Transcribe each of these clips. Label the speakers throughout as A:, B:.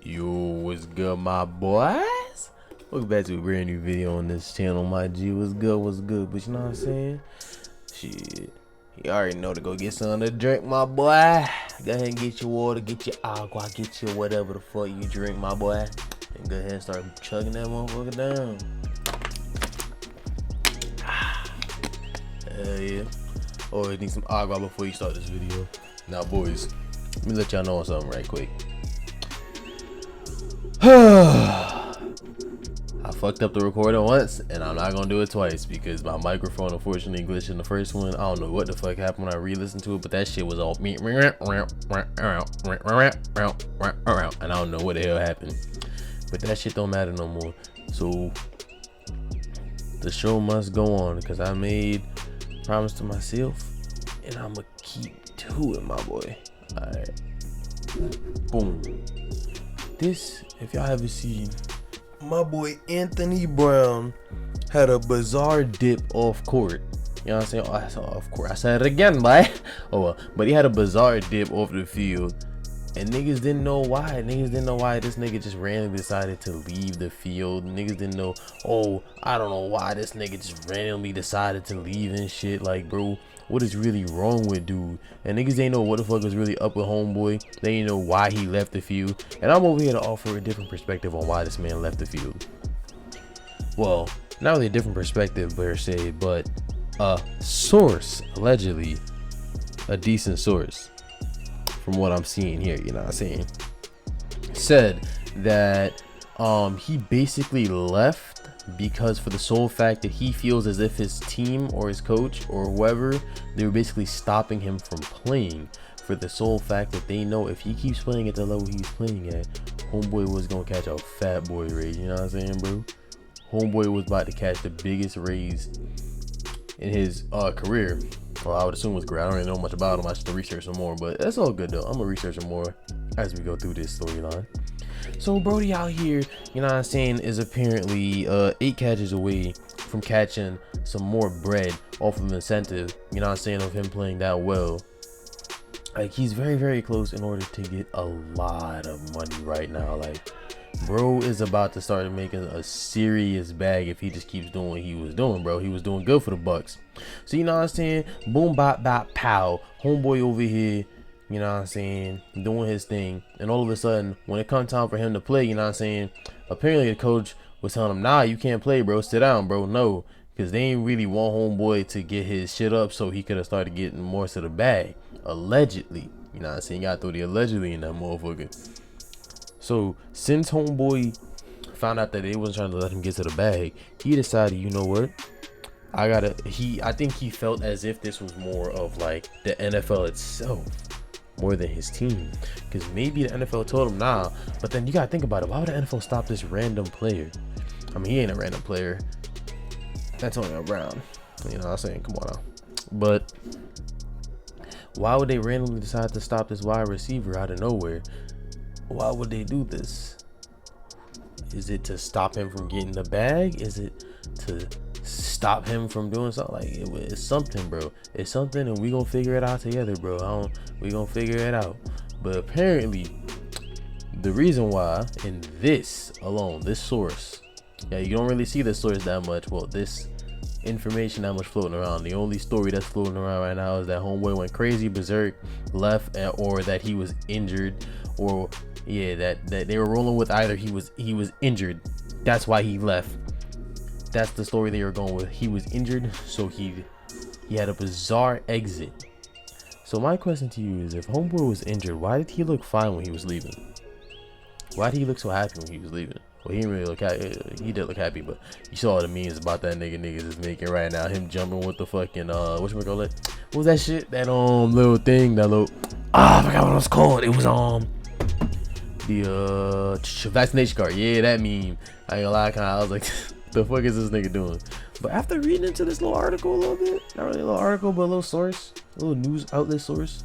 A: Yo, what's good, my boys? Welcome back to a brand new video on this channel, my G. What's good? But you know what I'm saying? Shit, you already know to go get something to drink, my boy. Go ahead and get your water, get your agua, get your whatever the fuck you drink, my boy. And go ahead and start chugging that motherfucker down. Hell yeah. Always need some agua before you start this video. Now, boys, let me let y'all know something right quick. I fucked up the recording once, and I'm not gonna do it twice because my microphone unfortunately glitched in the first one. I don't know what the fuck happened when I re-listened to it, but that shit was all me, and I don't know what the hell happened. But that shit don't matter no more. So the show must go on because I made a promise to myself, and I'ma keep to it, my boy. Alright. Boom. This, if y'all haven't seen, my boy Anthony Brown had a bizarre dip off court. You know what I'm saying? Oh, I said off court. I said it again, boy. Oh well. But he had a bizarre dip off the field, and niggas didn't know why. Niggas didn't know why this nigga just randomly decided to leave the field. Niggas didn't know. Oh, I don't know why this nigga just randomly decided to leave and shit. Like, bro, what is really wrong with dude? And niggas ain't know what the fuck was really up with homeboy. They ain't know why he left the field. And I'm over here to offer a different perspective on why this man left the field. Well, not really a different perspective per se, but a source, allegedly a decent source from what I'm seeing here, you know what I'm saying, said that he basically left because for the sole fact that he feels as if his team or his coach or whoever, they were basically stopping him from playing for the sole fact that they know if he keeps playing at the level he's playing at, homeboy was gonna catch a fat boy raise. You know what I'm saying, bro? Homeboy was about to catch the biggest raise in his career. Well, I would assume it was great. I don't really know much about him. I should research some more, but that's all good though. I'm gonna research some more as we go through this storyline. So Brody out here, you know what I'm saying, is apparently 8 catches away from catching some more bread off of incentive, you know what I'm saying, of him playing that well. Like, he's very, very close in order to get a lot of money right now. Like, bro is about to start making a serious bag if he just keeps doing what he was doing, bro. He was doing good for the Bucks. So, you know what I'm saying, boom, bop, bop, pow, homeboy over here, you know what I'm saying, doing his thing. And all of a sudden, when it comes time for him to play, you know what I'm saying, apparently the coach was telling him, nah, you can't play, bro. Sit down, bro. No, because they ain't really want homeboy to get his shit up so he could have started getting more to the bag. Allegedly. You know what I'm saying? You got to throw the allegedly in that motherfucker. So, since homeboy found out that they wasn't trying to let him get to the bag, he decided, you know what? I think he felt as if this was more of like the NFL itself more than his team, because maybe the NFL told him nah, but then you gotta think about it. Why would the NFL stop this random player? I mean, he ain't a random player. That's Antonio Brown, you know what I'm saying? Come on now. But why would they randomly decide to stop this wide receiver out of nowhere? Why would they do this? Is it to stop him from getting the bag? Is it to stop him from doing something? Like, it's something, bro. It's something, and we gonna figure it out together, bro. We gonna figure it out. But apparently, the reason why, in this alone, this source, yeah, you don't really see this source that much. Well, this information that much floating around. The only story that's floating around right now is that homeboy went crazy, berserk, left, or that he was injured, or yeah, that they were rolling with either he was injured. That's why he left. That's the story they were going with. He was injured, so he had a bizarre exit. So my question to you is, if homeboy was injured, why did he look fine when he was leaving? Why did he look so happy when he was leaving? Well, he didn't really look happy. He did look happy, but you saw all the memes about that niggas is making right now. Him jumping with the fucking whatchamacallit? What was that shit? That little thing, that little I forgot what it was called. It was the vaccination card. Yeah, that meme. I ain't gonna lie, I was like, the fuck is this nigga doing? But after reading into this little article a little bit, not really a little article, but a little source, a little news outlet source,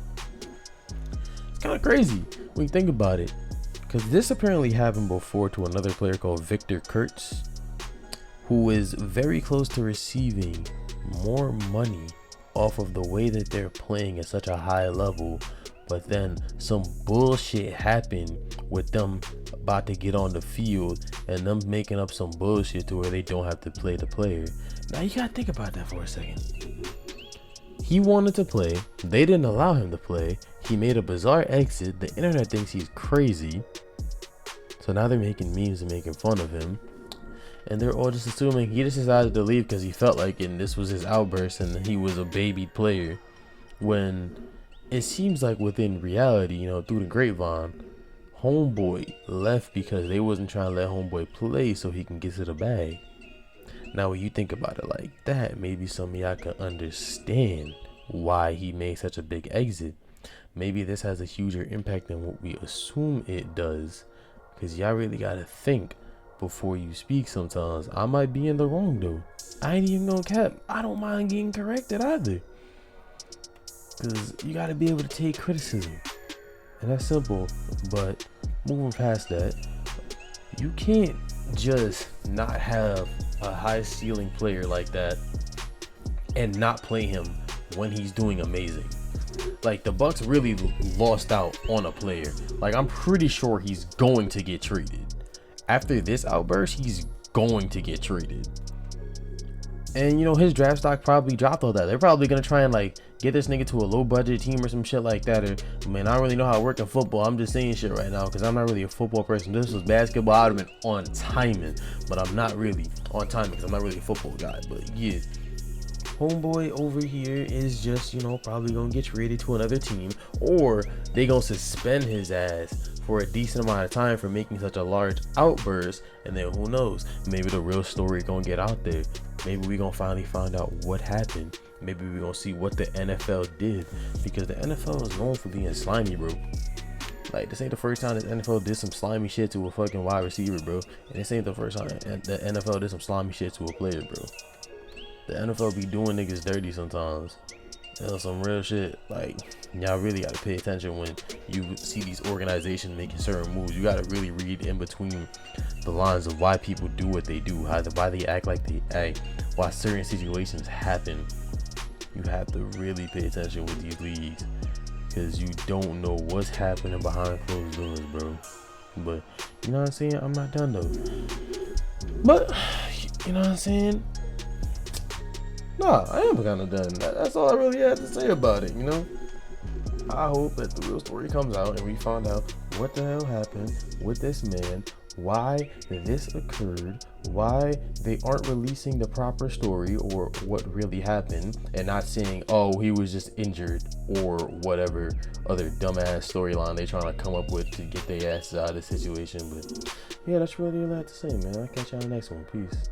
A: it's kind of crazy when you think about it, because this apparently happened before to another player called Victor Kurtz, who is very close to receiving more money off of the way that they're playing at such a high level but then some bullshit happened with them about to get on the field and them making up some bullshit to where they don't have to play the player. Now you gotta think about that for a second. He wanted to play, they didn't allow him to play, he made a bizarre exit, the internet thinks he's crazy, so now they're making memes and making fun of him, and they're all just assuming he just decided to leave because he felt like it and this was his outburst and he was a baby player, when it seems like within reality, you know, through the grapevine, homeboy left because they wasn't trying to let homeboy play so he can get to the bag. Now when you think about it like that, maybe some of y'all can understand why he made such a big exit. Maybe this has a huger impact than what we assume it does, because y'all really gotta think before you speak sometimes. I might be in the wrong though. I ain't even gonna cap. I don't mind getting corrected either, because you gotta be able to take criticism, and that's simple. But moving past that, you can't just not have a high ceiling player like that and not play him when he's doing amazing. Like, the Bucks really lost out on a player. Like, I'm pretty sure he's going to get traded after this outburst. He's going to get traded, and you know his draft stock probably dropped all that. They're probably gonna try and like get this nigga to a low budget team or some shit like that. Or, man, I don't really know how it works in football. I'm just saying shit right now because I'm not really a football person. If this was basketball, I'd have been on timing, but I'm not really on timing because I'm not really a football guy. But yeah, homeboy over here is just, you know, probably gonna get traded to another team, or they gonna suspend his ass for a decent amount of time for making such a large outburst, and then who knows, maybe the real story gonna get out there. Maybe we gonna finally find out what happened. Maybe we gonna see what the NFL did, because the NFL is known for being slimy, bro. Like, this ain't the first time the NFL did some slimy shit to a fucking wide receiver, bro, and this ain't the first time the NFL did some slimy shit to a player, bro. The NFL be doing niggas dirty sometimes. Some real shit. Like, y'all really gotta pay attention when you see these organizations making certain moves. You gotta really read in between the lines of why people do what they do, why they act like they act, why certain situations happen. You have to really pay attention with these leagues, because you don't know what's happening behind closed doors, bro. But you know what I'm saying? I'm not done though. But you know what I'm saying? Nah, I am kind of done. That's all I really had to say about it, you know? I hope that the real story comes out and we find out what the hell happened with this man, why this occurred, why they aren't releasing the proper story or what really happened, and not saying, oh, he was just injured or whatever other dumbass storyline they trying to come up with to get their asses out of the situation. But yeah, that's really all I have to say, man. I'll catch y'all next one. Peace.